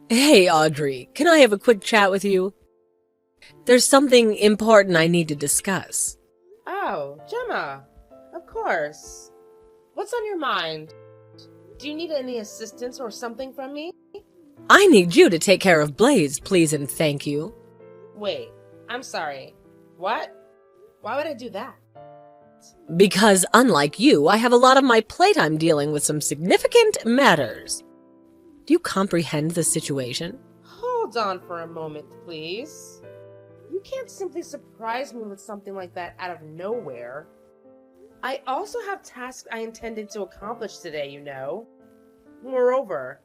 Hey, Audrey, can I have a quick chat with you? There's something important I need to discuss. Oh, Gemma. Of course. What's on your mind? Do you need any assistance or something from me? I need you to take care of Blaze, please and thank you. Wait, I'm sorry. What? Why would I do that? Because unlike you, I have a lot of my playtime dealing with some significant matters. Do you comprehend the situation? Hold on for a moment, please. You can't simply surprise me with something like that out of nowhere. I also have tasks I intended to accomplish today, you know. Moreover,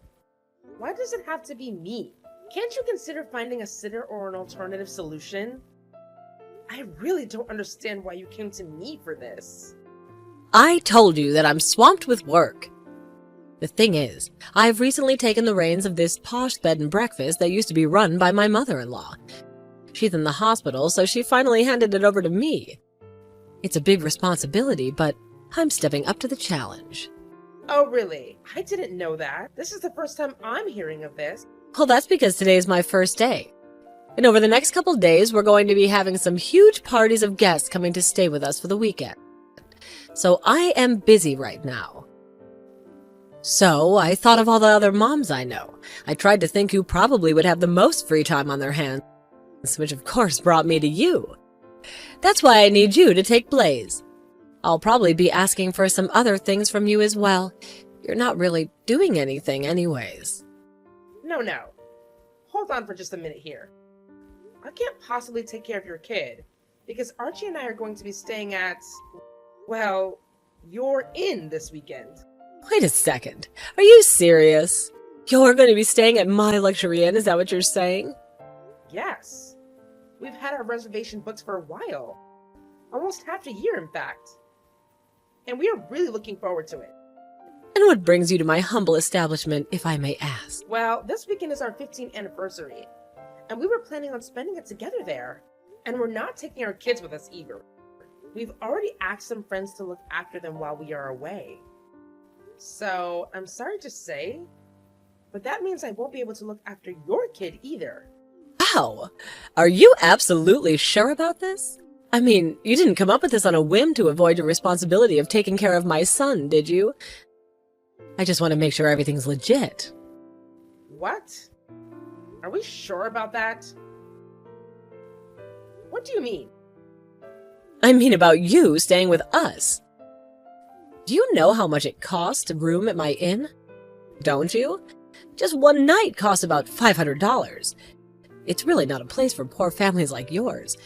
why does it have to be me? Can't you consider finding a sitter or an alternative solution? I really don't understand why you came to me for this. I told you that I'm swamped with work. The thing is, I've recently taken the reins of this posh bed and breakfast that used to be run by my mother-in-law. She's in the hospital, so she finally handed it over to me. It's a big responsibility, but I'm stepping up to the challenge. Oh, really? I didn't know that. This is the first time I'm hearing of this. Well, that's because today's my first day. And over the next couple days, we're going to be having some huge parties of guests coming to stay with us for the weekend. So I am busy right now. So I thought of all the other moms I know. I tried to think who probably would have the most free time on their hands, which of course brought me to you. That's why I need you to take Blaze. I'll probably be asking for some other things from you as well. You're not really doing anything anyways. No. Hold on for just a minute here. I can't possibly take care of your kid, because Archie and I are going to be staying at, well, your inn this weekend. Wait a second. Are you serious? You're going to be staying at my luxury inn, is that what you're saying? Yes. We've had our reservation booked for a while. Almost half a year, in fact. And we are really looking forward to it. And what brings you to my humble establishment, if I may ask? Well, this weekend is our 15th anniversary, and we were planning on spending it together there. And we're not taking our kids with us either. We've already asked some friends to look after them while we are away. So, I'm sorry to say, but that means I won't be able to look after your kid either. Wow! Are you absolutely sure about this? I mean, you didn't come up with this on a whim to avoid your responsibility of taking care of my son, did you? I just want to make sure everything's legit. What? Are we sure about that? What do you mean? I mean about you staying with us. Do you know how much it costs to room at my inn? Don't you? Just one night costs about $500. It's really not a place for poor families like yours.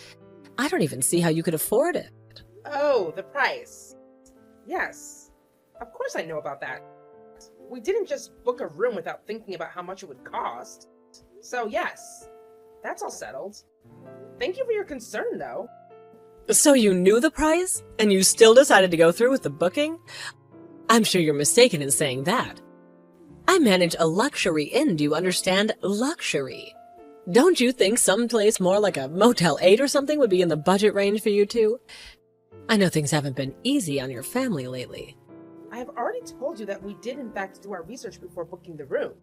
I don't even see how you could afford it. Oh, the price. Yes. Of course I know about that. We didn't just book a room without thinking about how much it would cost. So yes, that's all settled. Thank you for your concern, though. So you knew the price, and you still decided to go through with the booking? I'm sure you're mistaken in saying that. I manage a luxury inn, do you understand? Luxury. Don't you think someplace more like a Motel 8 or something would be in the budget range for you two? I know things haven't been easy on your family lately. I have already told you that we did in fact do our research before booking the room,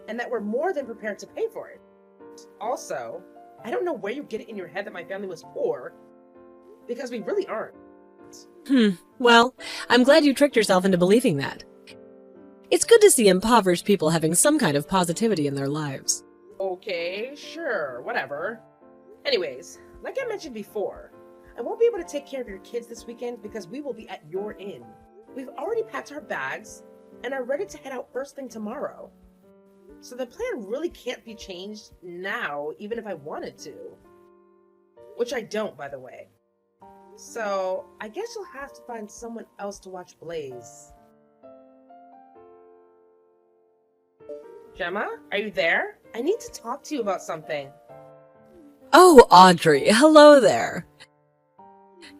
and that we're more than prepared to pay for it. Also, I don't know where you get it in your head that my family was poor, because we really aren't. Well, I'm glad you tricked yourself into believing that. It's good to see impoverished people having some kind of positivity in their lives. Okay, sure, whatever. Anyways, like I mentioned before, I won't be able to take care of your kids this weekend because we will be at your inn. We've already packed our bags and are ready to head out first thing tomorrow. So the plan really can't be changed now, even if I wanted to. Which I don't, by the way. So, I guess you'll have to find someone else to watch Blaze. Gemma, are you there? I need to talk to you about something. Oh, Audrey, hello there.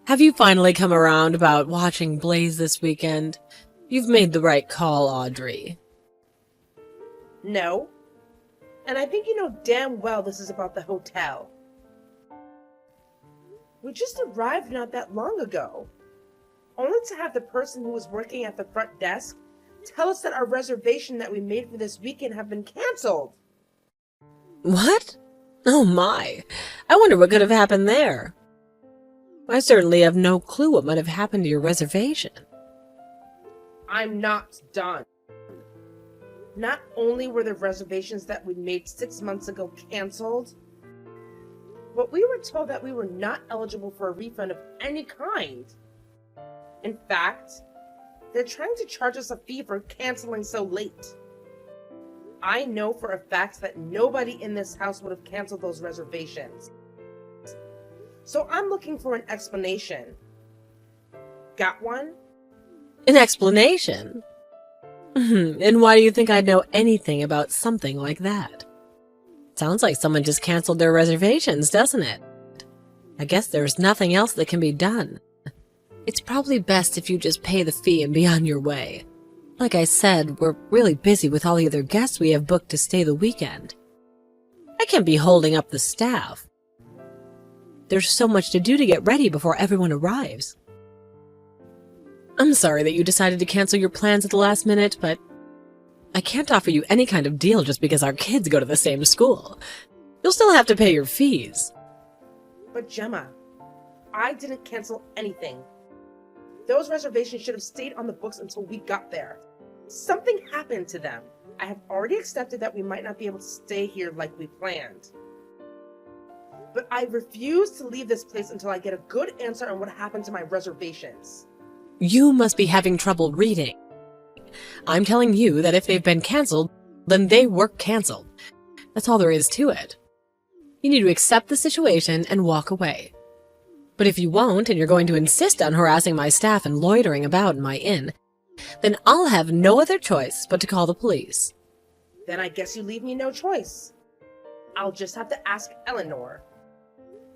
Have you finally come around about watching Blaze this weekend? You've made the right call, Audrey. No. And I think you know damn well this is about the hotel. We just arrived not that long ago, only to have the person who was working at the front desk tell us that our reservation that we made for this weekend have been canceled. What? Oh my. I wonder what could have happened there. I certainly have no clue what might have happened to your reservation. I'm not done. Not only were the reservations that we made 6 months ago canceled, but we were told that we were not eligible for a refund of any kind. In fact, they're trying to charge us a fee for canceling so late. I know for a fact that nobody in this house would have canceled those reservations. So I'm looking for an explanation. Got one? An explanation? And why do you think I'd know anything about something like that? Sounds like someone just canceled their reservations, doesn't it? I guess there's nothing else that can be done. It's probably best if you just pay the fee and be on your way. Like I said, we're really busy with all the other guests we have booked to stay the weekend. I can't be holding up the staff. There's so much to do to get ready before everyone arrives. I'm sorry that you decided to cancel your plans at the last minute, but I can't offer you any kind of deal just because our kids go to the same school. You'll still have to pay your fees. But Gemma, I didn't cancel anything. Those reservations should have stayed on the books until we got there. Something happened to them. I have already accepted that we might not be able to stay here like we planned. But I refuse to leave this place until I get a good answer on what happened to my reservations. You must be having trouble reading. I'm telling you that if they've been canceled, then they were canceled. That's all there is to it. You need to accept the situation and walk away. But if you won't, and you're going to insist on harassing my staff and loitering about in my inn, then I'll have no other choice but to call the police. Then I guess you leave me no choice. I'll just have to ask Eleanor,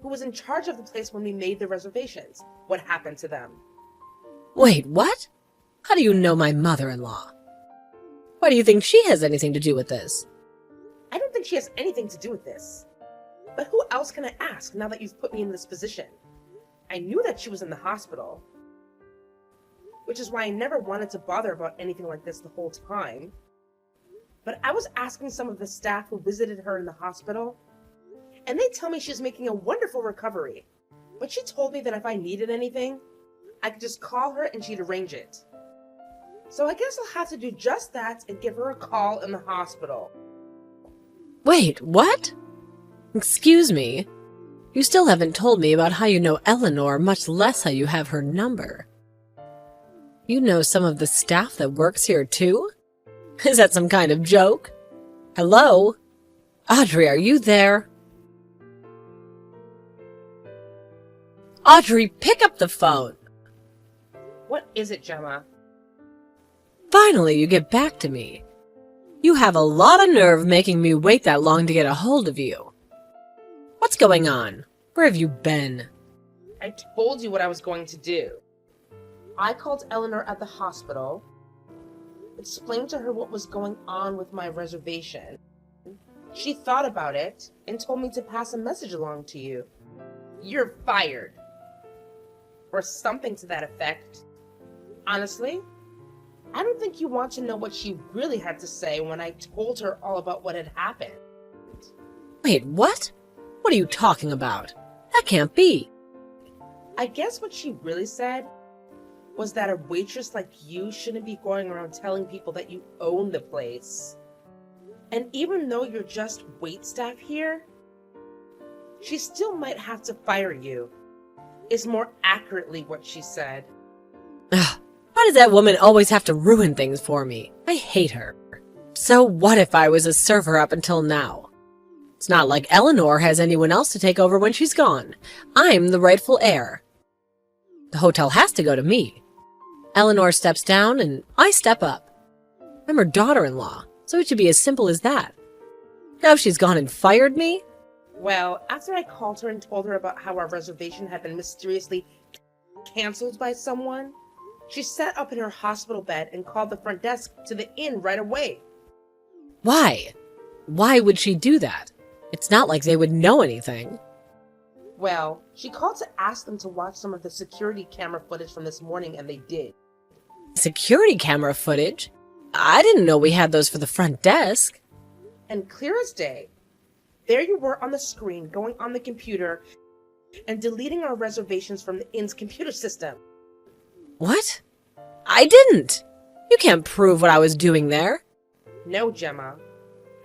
who was in charge of the place when we made the reservations, what happened to them. Wait, what? How do you know my mother-in-law? Why do you think she has anything to do with this? I don't think she has anything to do with this. But who else can I ask now that you've put me in this position? I knew that she was in the hospital, which is why I never wanted to bother about anything like this the whole time. But I was asking some of the staff who visited her in the hospital, and they tell me she's making a wonderful recovery. But she told me that if I needed anything, I could just call her and she'd arrange it. So I guess I'll have to do just that and give her a call in the hospital. Wait, what? Excuse me. You still haven't told me about how you know Eleanor, much less how you have her number. You know some of the staff that works here, too? Is that some kind of joke? Hello? Audrey, are you there? Audrey, pick up the phone! What is it, Gemma? Finally, you get back to me. You have a lot of nerve making me wait that long to get a hold of you. What's going on? Where have you been? I told you what I was going to do. I called Eleanor at the hospital, explained to her what was going on with my reservation. She thought about it and told me to pass a message along to you. You're fired. Or something to that effect. Honestly, I don't think you want to know what she really had to say when I told her all about what had happened. Wait, what? What are you talking about? That can't be. I guess what she really said was that a waitress like you shouldn't be going around telling people that you own the place. And even though you're just waitstaff here, she still might have to fire you, is more accurately what she said. Ugh, why does that woman always have to ruin things for me? I hate her. So what if I was a server up until now? It's not like Eleanor has anyone else to take over when she's gone. I'm the rightful heir. The hotel has to go to me. Eleanor steps down and I step up. I'm her daughter-in-law, so it should be as simple as that. Now she's gone and fired me? Well, after I called her and told her about how our reservation had been mysteriously canceled by someone, she sat up in her hospital bed and called the front desk to the inn right away. Why? Why would she do that? It's not like they would know anything. Well, she called to ask them to watch some of the security camera footage from this morning, and they did. Security camera footage? I didn't know we had those for the front desk. And clear as day, there you were on the screen, going on the computer and deleting our reservations from the inn's computer system. What? I didn't! You can't prove what I was doing there. No, Gemma.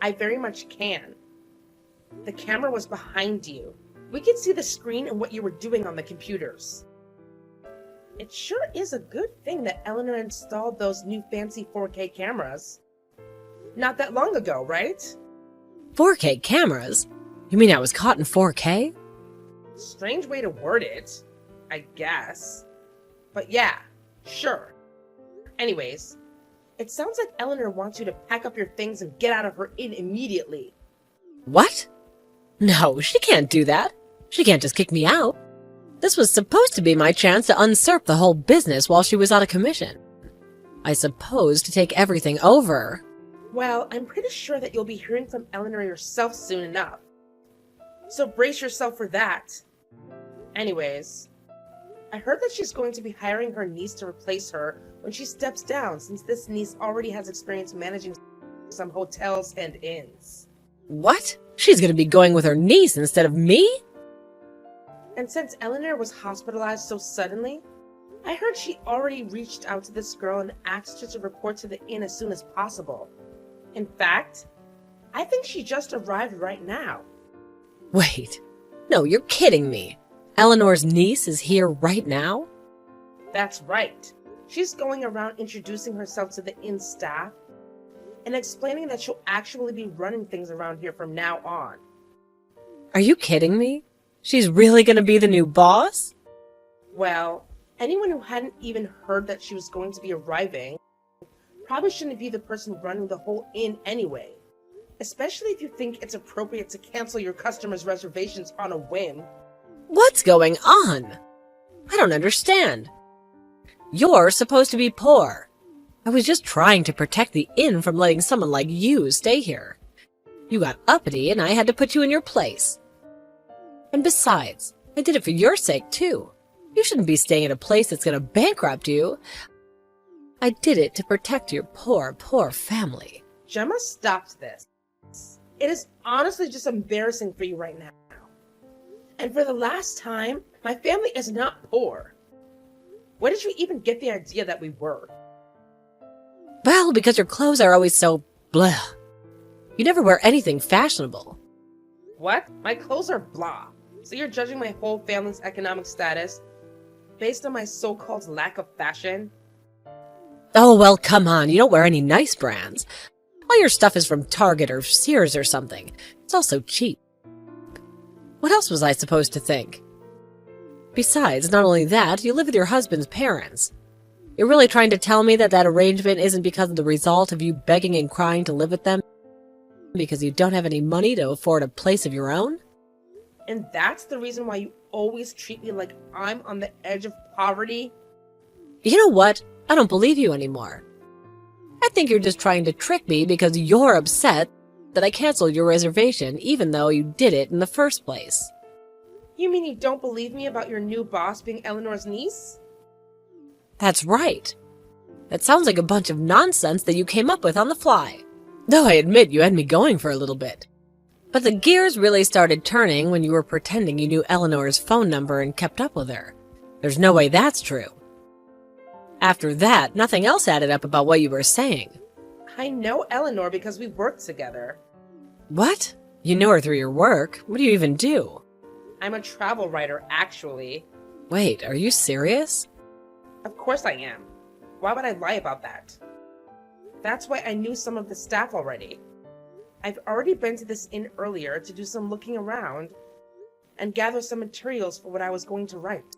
I very much can. The camera was behind you. We could see the screen and what you were doing on the computers. It sure is a good thing that Eleanor installed those new fancy 4K cameras. Not that long ago, right? 4K cameras? You mean I was caught in 4K? Strange way to word it, I guess. But yeah, sure. Anyways, it sounds like Eleanor wants you to pack up your things and get out of her inn immediately. What? No, she can't do that. She can't just kick me out. This was supposed to be my chance to usurp the whole business while she was out of commission. I suppose to take everything over. Well, I'm pretty sure that you'll be hearing from Eleanor yourself soon enough. So brace yourself for that. Anyways, I heard that she's going to be hiring her niece to replace her when she steps down, since this niece already has experience managing some hotels and inns. What? She's gonna be going with her niece instead of me? And since Eleanor was hospitalized so suddenly, I heard she already reached out to this girl and asked her to report to the inn as soon as possible. In fact, I think she just arrived right now. Wait. No, you're kidding me. Eleanor's niece is here right now? That's right. She's going around introducing herself to the inn staff and explaining that she'll actually be running things around here from now on. Are you kidding me? She's really gonna be the new boss? Well, anyone who hadn't even heard that she was going to be arriving probably shouldn't be the person running the whole inn anyway. Especially if you think it's appropriate to cancel your customers' reservations on a whim. What's going on? I don't understand. You're supposed to be poor. I was just trying to protect the inn from letting someone like you stay here. You got uppity and I had to put you in your place. And besides, I did it for your sake too. You shouldn't be staying at a place that's gonna bankrupt you. I did it to protect your poor, poor family. Gemma, stop this. It is honestly just embarrassing for you right now. And for the last time, my family is not poor. Where did you even get the idea that we were? Well, because your clothes are always so blah. You never wear anything fashionable. What? My clothes are blah. So you're judging my whole family's economic status based on my so-called lack of fashion? Oh, well, come on. You don't wear any nice brands. All your stuff is from Target or Sears or something. It's all so cheap. What else was I supposed to think? Besides, not only that, you live with your husband's parents. You're really trying to tell me that that arrangement isn't because of the result of you begging and crying to live with them? Because you don't have any money to afford a place of your own? And that's the reason why you always treat me like I'm on the edge of poverty? You know what? I don't believe you anymore. I think you're just trying to trick me because you're upset that I canceled your reservation even though you did it in the first place. You mean you don't believe me about your new boss being Eleanor's niece? That's right. That sounds like a bunch of nonsense that you came up with on the fly. Though I admit you had me going for a little bit. But the gears really started turning when you were pretending you knew Eleanor's phone number and kept up with her. There's no way that's true. After that, nothing else added up about what you were saying. I know Eleanor because we worked together. What? You know her through your work? What do you even do? I'm a travel writer, actually. Wait, are you serious? Of course I am. Why would I lie about that? That's why I knew some of the staff already. I've already been to this inn earlier to do some looking around and gather some materials for what I was going to write.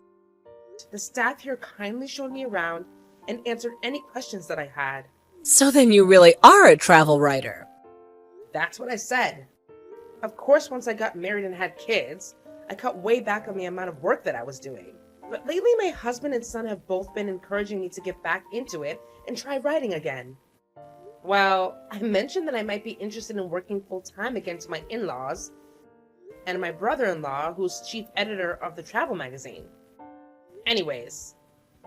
The staff here kindly showed me around and answered any questions that I had. So then you really are a travel writer. That's what I said. Of course, once I got married and had kids, I cut way back on the amount of work that I was doing. But lately, my husband and son have both been encouraging me to get back into it and try writing again. Well, I mentioned that I might be interested in working full-time against my in-laws and my brother-in-law, who's chief editor of the travel magazine. Anyways,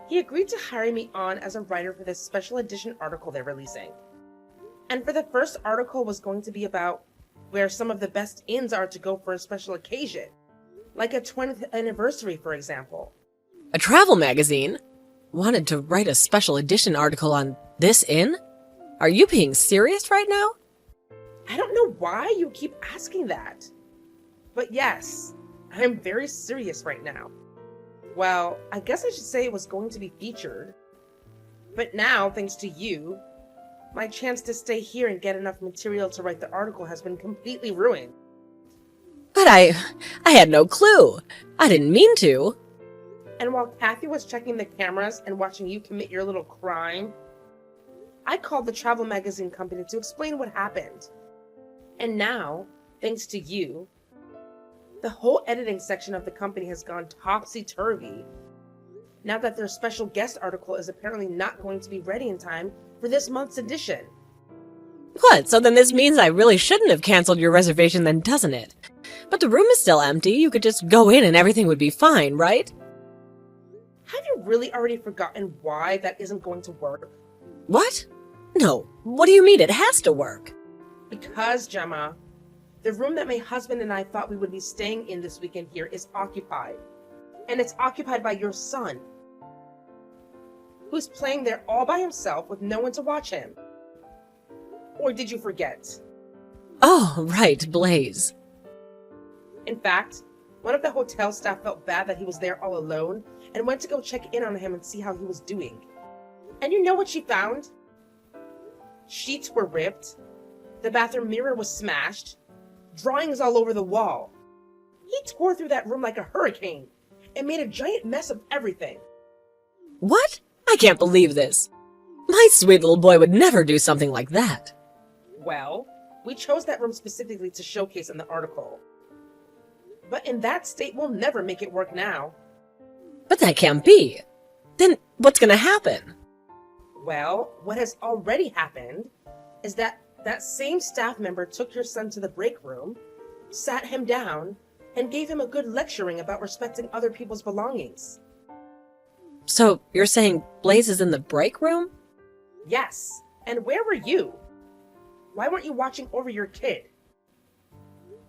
he agreed to hire me on as a writer for this special edition article they're releasing. And for the first article was going to be about where some of the best inns are to go for a special occasion, like a 20th anniversary, for example. A travel magazine? Wanted to write a special edition article on this inn? Are you being serious right now? I don't know why you keep asking that. But yes, I'm very serious right now. Well, I guess I should say it was going to be featured. But now, thanks to you, my chance to stay here and get enough material to write the article has been completely ruined. But I had no clue. I didn't mean to. And while Kathy was checking the cameras and watching you commit your little crime, I called the travel magazine company to explain what happened. And now, thanks to you, the whole editing section of the company has gone topsy-turvy now that their special guest article is apparently not going to be ready in time for this month's edition. What? So then this means I really shouldn't have canceled your reservation then, doesn't it? But the room is still empty. You could just go in and everything would be fine, right? Have you really already forgotten why that isn't going to work? What? No. What do you mean it has to work? Because, Gemma, the room that my husband and I thought we would be staying in this weekend here is occupied. And it's occupied by your son, who's playing there all by himself with no one to watch him. Or did you forget? Oh, right, Blaze. In fact, one of the hotel staff felt bad that he was there all alone and went to go check in on him and see how he was doing. And you know what she found? Sheets were ripped, the bathroom mirror was smashed, drawings all over the wall. He tore through that room like a hurricane and made a giant mess of everything. What? I can't believe this. My sweet little boy would never do something like that. Well, we chose that room specifically to showcase in the article. But in that state, we'll never make it work now. But that can't be. Then what's gonna happen? Well, what has already happened is that same staff member took your son to the break room, sat him down, and gave him a good lecturing about respecting other people's belongings. So you're saying Blaze is in the break room? Yes. And where were you? Why weren't you watching over your kid?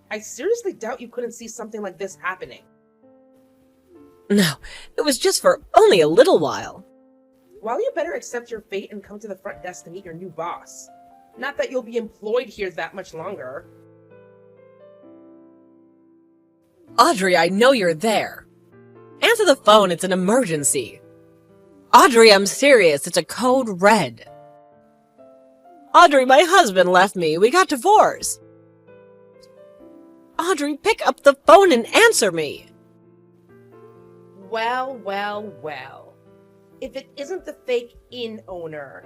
I seriously doubt you couldn't see something like this happening. No, it was just for only a little while. Well, you better accept your fate and come to the front desk to meet your new boss. Not that you'll be employed here that much longer. Audrey, I know you're there. Answer the phone, it's an emergency. Audrey, I'm serious, it's a code red. Audrey, my husband left me, we got divorced. Audrey, pick up the phone and answer me. Well, well, well. If it isn't the fake inn owner.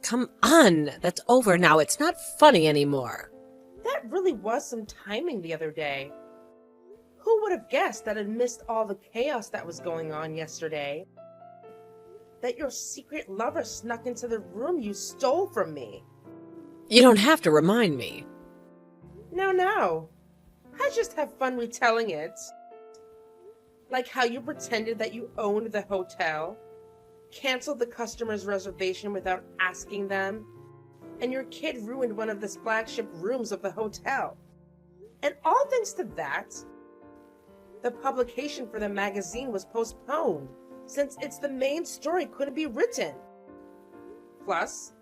Come on, that's over now, it's not funny anymore. That really was some timing the other day. Who would have guessed that amidst all the chaos that was going on yesterday, that your secret lover snuck into the room you stole from me? You don't have to remind me. No. I just have fun retelling it. Like how you pretended that you owned the hotel, canceled the customer's reservation without asking them, and your kid ruined one of the flagship rooms of the hotel. And all thanks to that, the publication for the magazine was postponed, since the main story couldn't be written. Plus,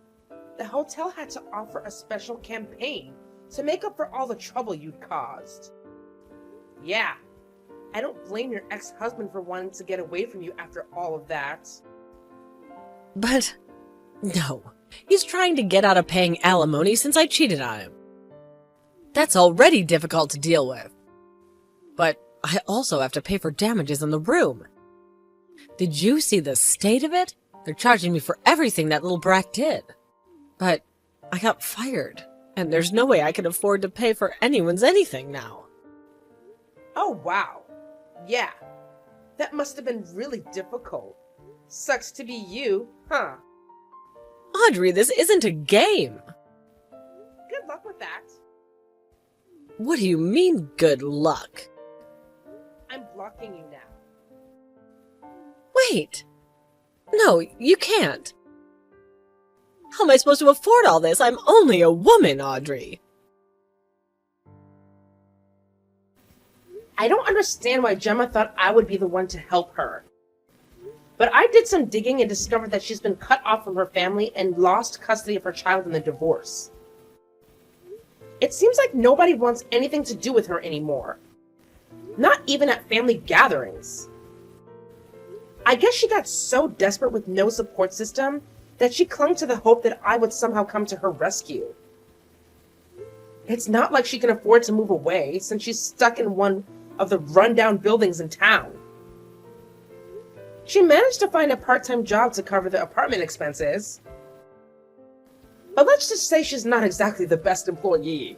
the hotel had to offer a special campaign to make up for all the trouble you'd caused. Yeah, I don't blame your ex-husband for wanting to get away from you after all of that. But, no, he's trying to get out of paying alimony since I cheated on him. That's already difficult to deal with. But I also have to pay for damages in the room. Did you see the state of it? They're charging me for everything that little brat did. But I got fired, and there's no way I can afford to pay for anyone's anything now. Oh, wow. Yeah, that must have been really difficult. Sucks to be you, huh? Audrey, this isn't a game. Good luck with that. What do you mean, good luck? I'm blocking you now. Wait. No, you can't. How am I supposed to afford all this? I'm only a woman, Audrey. I don't understand why Gemma thought I would be the one to help her. But I did some digging and discovered that she's been cut off from her family and lost custody of her child in the divorce. It seems like nobody wants anything to do with her anymore. Not even at family gatherings. I guess she got so desperate with no support system that she clung to the hope that I would somehow come to her rescue. It's not like she can afford to move away since she's stuck in one of the rundown buildings in town. She managed to find a part-time job to cover the apartment expenses. But let's just say she's not exactly the best employee.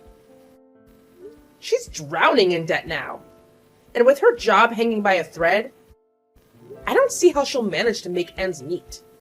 She's drowning in debt now. And with her job hanging by a thread, I don't see how she'll manage to make ends meet.